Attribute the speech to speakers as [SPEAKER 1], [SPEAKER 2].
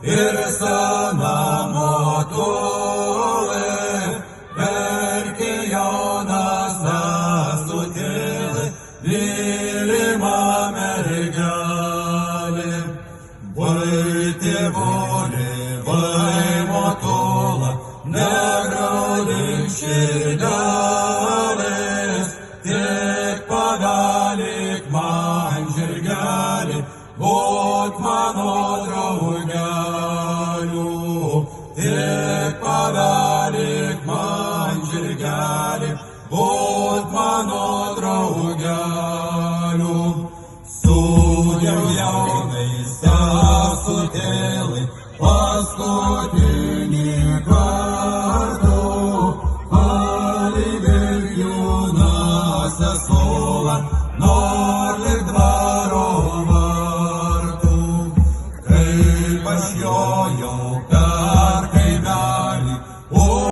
[SPEAKER 1] ir sena motulė, verkė jaunas nesutėlė, mylima mergelė. Vai tėvonė, vai motula, negraudink širdelės, tik pavelik man žirgelį, būt mano draugeliu. Tik pavelik man žirgelį, būt mano draugeliu. Sudiev jaunai sesutėlai, paskutinį kartą, palydėk jaunąsią sesulą, norlik dvaro vartų. Kaip aš jojau per